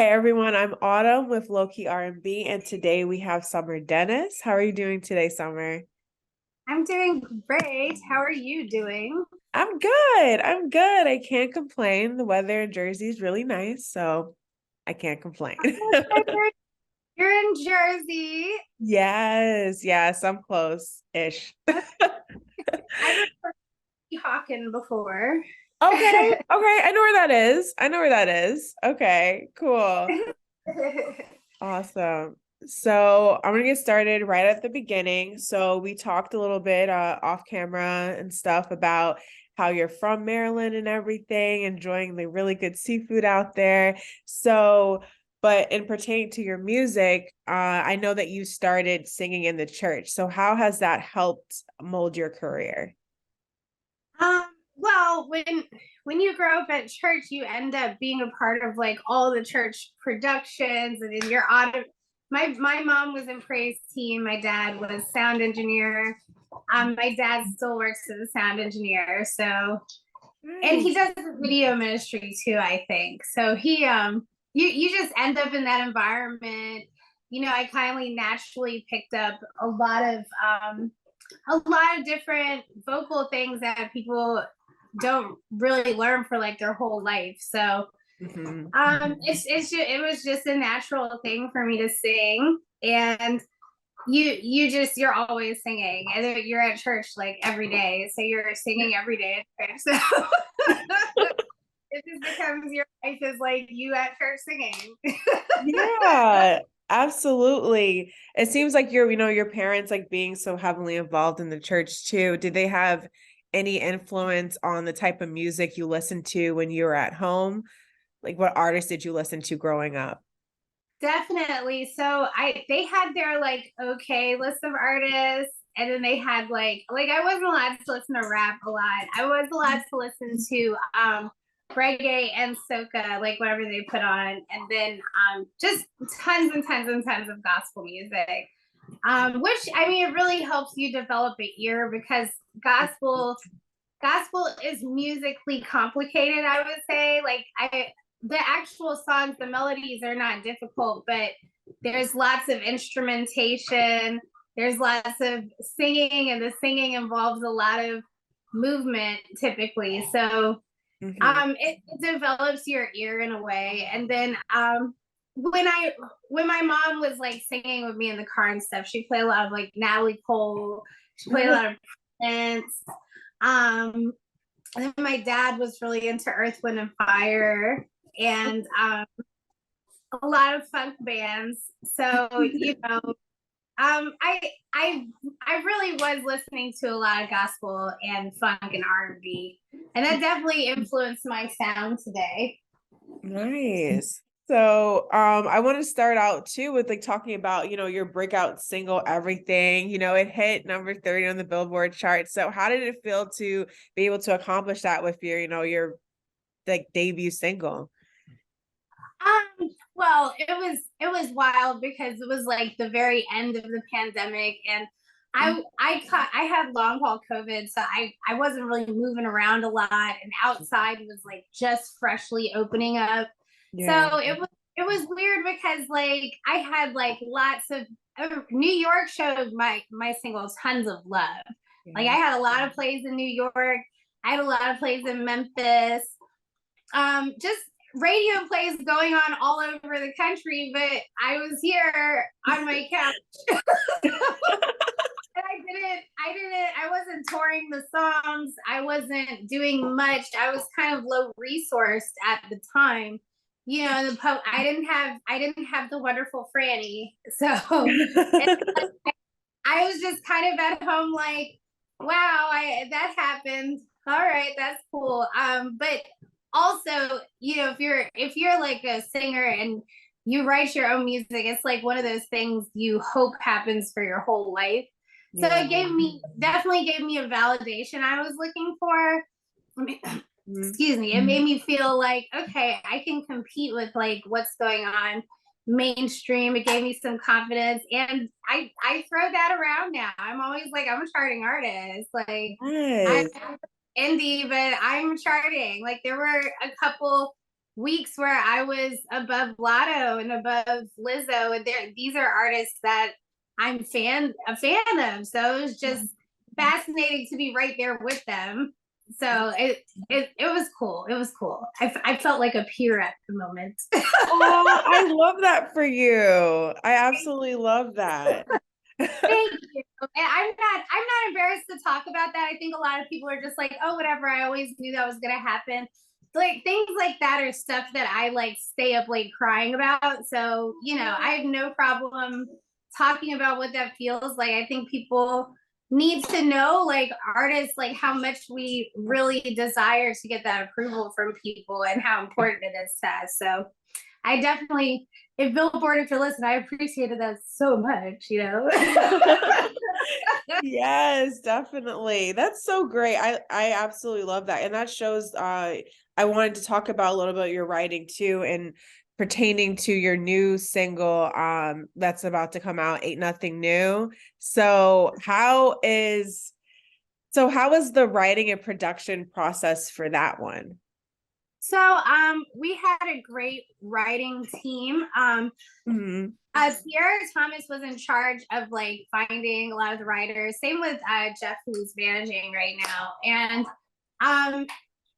Hey everyone, I'm Autumn with Lowkey R&B, and today we have Summer Dennis. How are you doing today, Summer? I'm doing great. How are you doing? I'm good. I'm good. I can't complain. The weather in Jersey is really nice, so I can't complain. You're in Jersey. Yes, I'm close-ish. I've heard of Hawken before. Okay, I know where that is. I know where that is. Okay, cool. Awesome. So I'm gonna get started right at the beginning. So we talked a little bit off camera and stuff about how you're from Maryland and everything, enjoying the really good seafood out there. So, but in pertaining to your music, I know that you started singing in the church. So how has that helped mold your career? Um, well, when you grow up at church, you end up being a part of like all the church productions, and then you're on. My mom was in praise team. My dad was sound engineer. My dad still works as a sound engineer. So, and he Nice. does video ministry too, I think. So you just end up in that environment. I kind of naturally picked up a lot of different vocal things that people don't really learn for like their whole life. So Mhm. it was just a natural thing for me to sing. And you're always singing, and you're at church like every day, so you're singing every day at church. So it just becomes your life is like you at church singing. Yeah, absolutely. It seems like your parents like being so heavily involved in the church too. Did they have any influence on the type of music you listened to when you were at home? Like what artists did you listen to growing up? Definitely. So they had their like okay list of artists, and then they had like I wasn't allowed to listen to rap a lot. I was allowed to listen to reggae and soca, like whatever they put on, and then just tons and tons and tons of gospel music. Which I mean it really helps you develop an ear because gospel gospel is musically complicated, I would say. The actual songs, the melodies are not difficult, but there's lots of instrumentation, there's lots of singing, and the singing involves a lot of movement typically. So Mhm. it develops your ear in a way. And then when I when my mom was like singing with me in the car and stuff, she played a lot of like Natalie Cole, she played a lot of Prince. um and then my dad was really into Earth, Wind, and Fire, and a lot of funk bands. So I really was listening to a lot of gospel and funk and R&B, and that definitely influenced my sound today. Nice. So, I want to start out too with like talking about, your breakout single, Everything. It hit number 30 on the Billboard chart. So, how did it feel to be able to accomplish that with your like debut single? Well, it was wild because it was like the very end of the pandemic, and I had long haul COVID, so I wasn't really moving around a lot, and outside was like just freshly opening up. Yeah. So it was weird because like I had like lots of New York showed my single tons of love. Like I Yeah. had a lot of plays in New York. I had a lot of plays in Memphis. Just radio plays going on all over the country, but I was here on my couch. And I wasn't touring the songs. I wasn't doing much. I was kind of low resourced at the time. I didn't have the wonderful Franny. So I was just kind of at home like, wow, that happened. All right, that's cool. But also, if you're like a singer and you write your own music, it's like one of those things you hope happens for your whole life. So Yeah. definitely gave me a validation I was looking for. I mean, Mhm. excuse me, it made me feel like, okay, I can compete with like what's going on mainstream. It gave me some confidence, and I throw that around now. I'm always like, I'm a charting artist. Like I'm Yes. indie, but I'm charting. Like there were a couple weeks where I was above Lotto and above Lizzo, and these are artists that I'm a fan of. So it was just fascinating to be right there with them. So it was cool. It was cool. I felt like a peer at the moment. Oh, I love that for you. I absolutely love that. Thank you. And I'm not embarrassed to talk about that. I think a lot of people are just like, oh, whatever. I always knew that was gonna happen. Like things like that are stuff that I like stay up late crying about. So, I have no problem talking about what that feels like. I think people need to know, like artists, like how much we really desire to get that approval from people and how important it is to us. So I definitely, if Billboard, if you're listening, I appreciated that so much. Yes, definitely. That's so great. I absolutely love that. And that shows I wanted to talk about a little bit your writing too, and pertaining to your new single that's about to come out, Ain't Nothing New. How is the writing and production process for that one? So we had a great writing team. Mhm. Sierra Thomas was in charge of like finding a lot of the writers. Same with Jeff, who's managing right now. And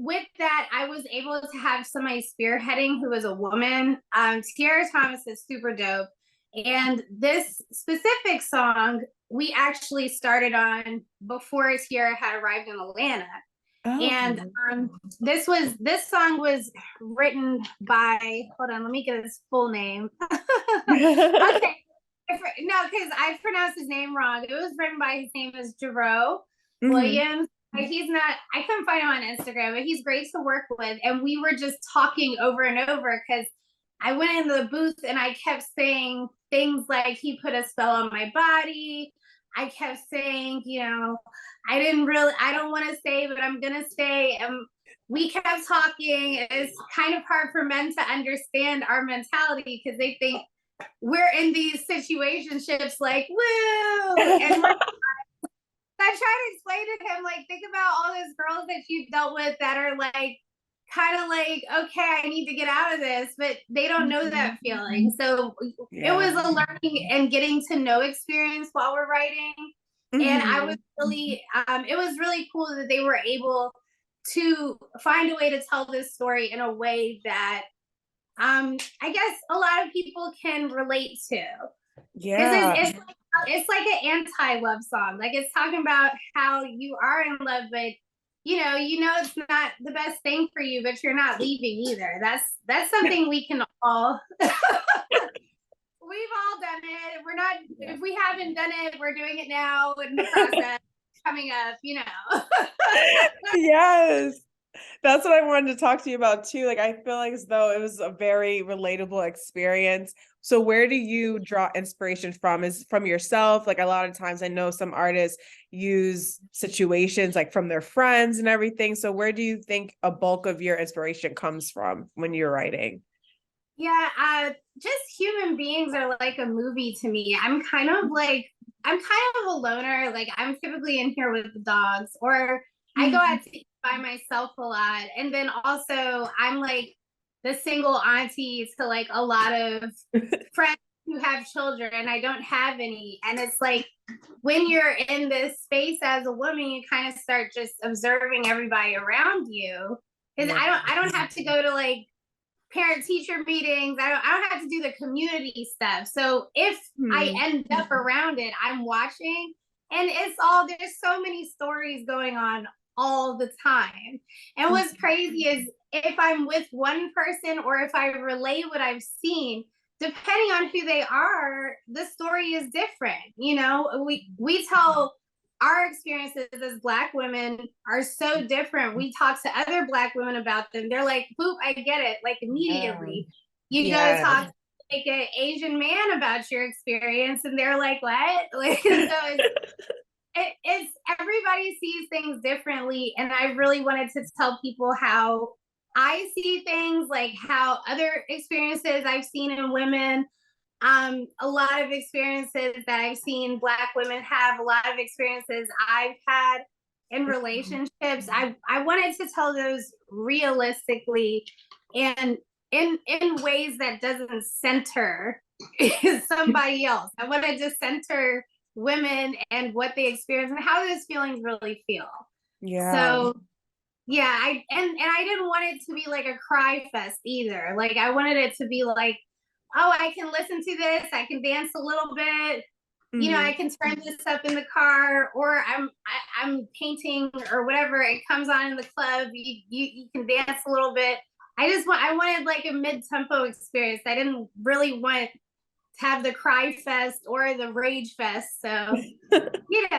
with that, I was able to have somebody spearheading who was a woman. Sierra Thomas is super dope. And this specific song, we actually started on before Sierra had arrived in Atlanta. Oh. And this song was written by, hold on, let me get his full name. Okay. No, because I pronounced his name wrong. It was written by, his name is Jerome Williams. He's not, I couldn't find him on Instagram, but he's great to work with. And we were just talking over and over because I went in the booth and I kept saying things like, he put a spell on my body. I kept saying, I don't want to say, but I'm going to say. And we kept talking. It's kind of hard for men to understand our mentality because they think we're in these situationships like, woo. And I try to explain to him, like, think about all those girls that you've dealt with that are like, kind of like, okay, I need to get out of this, but they don't know that feeling. So it was a learning and getting to know experience while we're writing. And I was really, it was really cool that they were able to find a way to tell this story in a way that I guess a lot of people can relate to. Yeah. It's like an anti-love song. Like it's talking about how you are in love, but it's not the best thing for you, but you're not leaving either. That's something we can all we've all done it. We're not if we haven't done it, we're doing it now in the process coming up. Yes. That's what I wanted to talk to you about too. Like, I feel like as though it was a very relatable experience. So where do you draw inspiration from? Is from yourself? Like a lot of times I know some artists use situations like from their friends and everything. So where do you think a bulk of your inspiration comes from when you're writing? Yeah, just human beings are like a movie to me. I'm kind of a loner. Like I'm typically in here with the dogs, or I go out to eat by myself a lot. And then also I'm like the single auntie to like a lot of friends who have children, and I don't have any. And it's like when you're in this space as a woman, you kind of start just observing everybody around you. Because I don't have to go to like parent teacher meetings. I don't have to do the community stuff. So if I end up around it, I'm watching, and there's so many stories going on all the time. And what's crazy is if I'm with one person or if I relay what I've seen, depending on who they are, the story is different. We tell our experiences as Black women are so different. We talk to other Black women about them. They're like, boop, I get it. Like immediately. You go talk to like an Asian man about your experience and they're like, what? Like, so it's everybody sees things differently. And I really wanted to tell people how I see things, like how other experiences I've seen in women, a lot of experiences that I've seen Black women have, a lot of experiences I've had in relationships. I wanted to tell those realistically and in ways that doesn't center somebody else. I want to just center women and what they experience and how those feelings really feel. Yeah. So yeah, and I didn't want it to be like a cry fest either. Like I wanted it to be like, oh, I can listen to this, I can dance a little bit, you know, I can turn this up in the car, or I'm painting or whatever. It comes on in the club. You can dance a little bit. I wanted like a mid tempo experience. I didn't really want to have the cry fest or the rage fest. So yeah,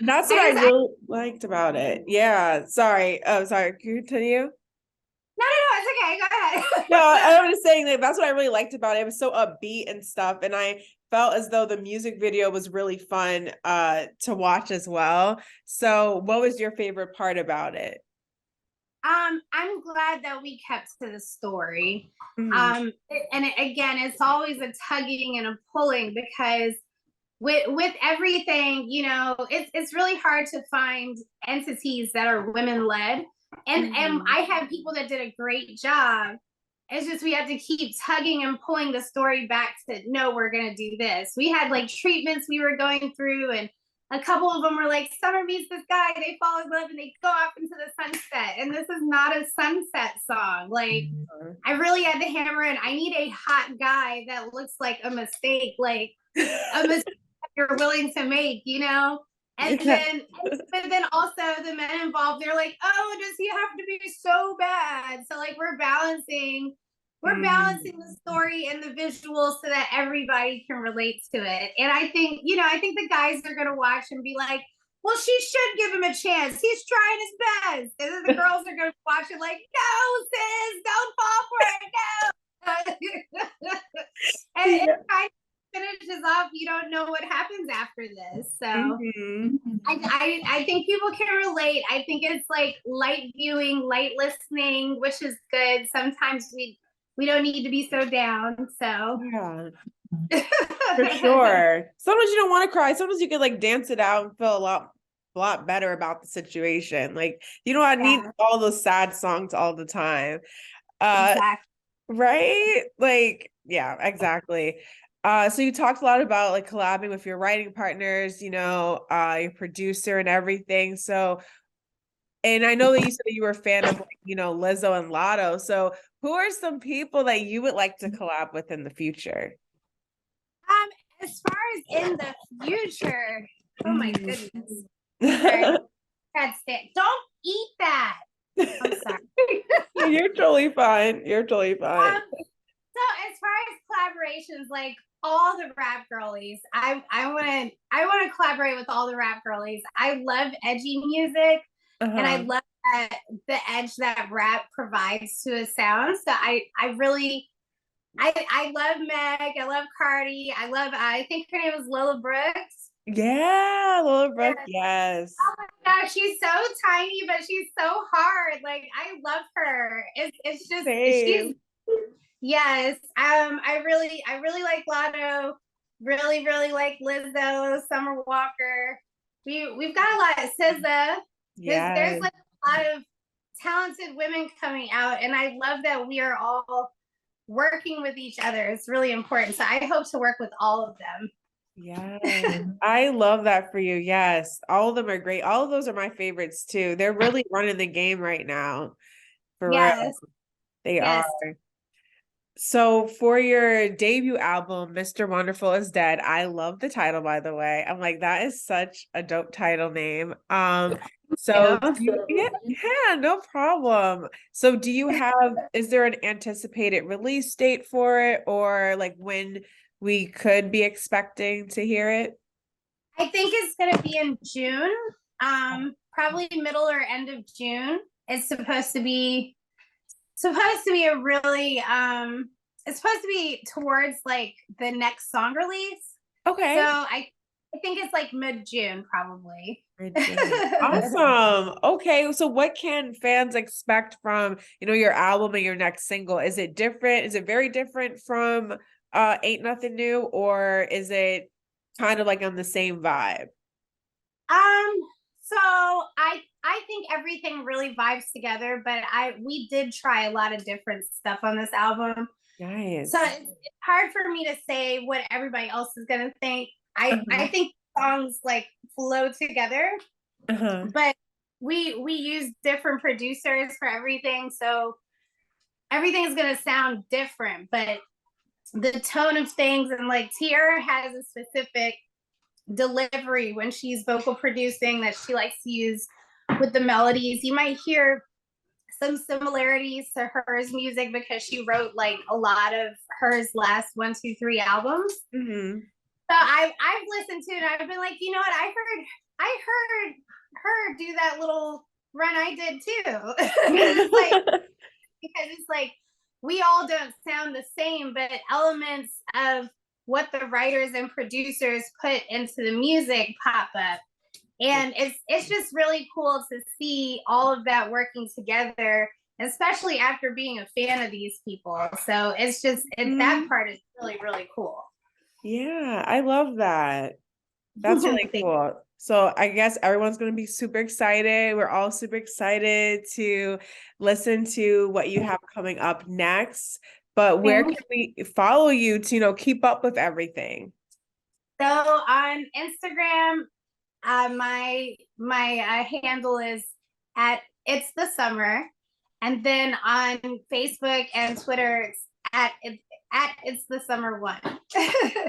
That's what I really liked about it. Yeah. Sorry. Oh, sorry. Can you continue? no, it's okay. Go ahead. No, I was just saying that that's what I really liked about it. It was so upbeat and stuff. And I felt as though the music video was really fun to watch as well. So what was your favorite part about it? I'm glad that we kept to the story. Mhm. Again, it's always a tugging and a pulling because with everything, you know, it's really hard to find entities that are women led, and Mhm. I have people that did a great job. It's just we had to keep tugging and pulling the story back to no, we're gonna do this. We had like treatments we were going through, and a couple of them were like, Summer meets this guy, they fall in love, and they go off into the sunset. And this is not a sunset song. Like I really had to hammer in. I need a hot guy that looks like a mistake, like a mistake you're willing to make, you know? And Yeah. then, but then also the men involved, they're like, oh, does he have to be so bad? So like we're balancing the story and the visuals so that everybody can relate to it. And I think, you know, I think the guys are gonna watch and be like, well, she should give him a chance. He's trying his best. And then the girls are gonna watch it like, no, sis, don't fall for it, no. And it Yeah. kind finishes off, you don't know what happens after this. So Mhm. I think people can relate. I think it's like light viewing, light listening, which is good. Sometimes we don't need to be so down. So Yeah. For sure. Sometimes you don't want to cry. Sometimes you could like dance it out and feel a lot better about the situation. Like you don't need yeah, all those sad songs all the time. Uh, exactly. right? Like, yeah, exactly. So you talked a lot about like collabing with your writing partners, your producer and everything. So, and I know that you said that you were a fan of like, Lizzo and Lotto. So who are some people that you would like to collab with in the future? As far as in the future, oh my Mhm. goodness. Sorry, can't stand. Don't eat that. I'm sorry. You're totally fine. You're totally fine. So as far as collaborations, like all the rap girlies, I want to collaborate with all the rap girlies. I love edgy music, and I Uh-huh. love the edge that rap provides to a sound. So I really I love Meg. I love Cardi. I think her name was Lola Brooks. Yeah, Lola Yeah. Brooke, yes. Oh my gosh, she's so tiny, but she's so hard. Like I love her. It's just she's Same. yes. I really like Lotto. Really, really like Lizzo, Summer Walker. We've got a lot of SZA. There's Yes. like a lot of talented women coming out, and I love that we are all working with each other. It's really important. So I hope to work with all of them. Yes. I love that for you. Yes. All of them are great. All of those are my favorites too. They're really running the game right now. For real. Yes, They are. yes. So for your debut album, Mr. Wonderful is Dead, I love the title, by the way. I'm like, that is such a dope title name. So do You. yeah, no problem. So is there an anticipated release date for it or like when we could be expecting to hear it? I think it's gonna be in June. Probably middle or end of June. It's supposed to be a really it's supposed to be towards like the next song release. So Okay. I think it's like mid-June probably. Mid-June. Awesome. Okay, so what can fans expect from, your album and your next single? Is it different? Is it very different from Ain't Nothing New, or is it kind of like on the same vibe? Um, so I think everything really vibes together, but we did try a lot of different stuff on this album. So Nice. it's hard for me to say what everybody else is gonna think. I Uh-huh. think songs like flow together, Uh-huh. but we use different producers for everything, so everything is gonna sound different. But the tone of things, and like Tiara has a specific delivery when she's vocal producing that she likes to use with the melodies. You might hear some similarities to hers music because she wrote like a lot of hers last 1, 2, 3 albums. Mm-hmm. So I've listened to it and I've been like, you know what, I heard her do that little run I did too. It's like, because it's like we all don't sound the same, but elements of what the writers and producers put into the music pop up. And it's just really cool to see all of that working together, especially after being a fan of these people. So it's just that Mhm. part is really, really cool. Yeah, I love that. That's really cool. So I guess everyone's going to be super excited. We're all super excited to listen to what you have coming up next. But where can we follow you to, keep up with everything? So on Instagram, my handle is at it's the summer, and then on Facebook and Twitter, it's at it's the summer one.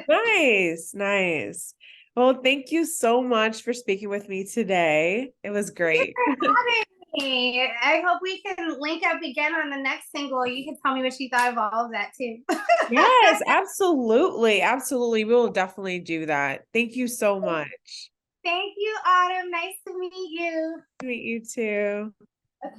Nice, nice. Well, thank you so much for speaking with me today. It was great. Me. I hope we can link up again on the next single. You can tell me what you thought of all of that too. Yes, absolutely. Absolutely. We will definitely do that. Thank you so much. Thank you, Autumn. Nice to meet you. Meet you too.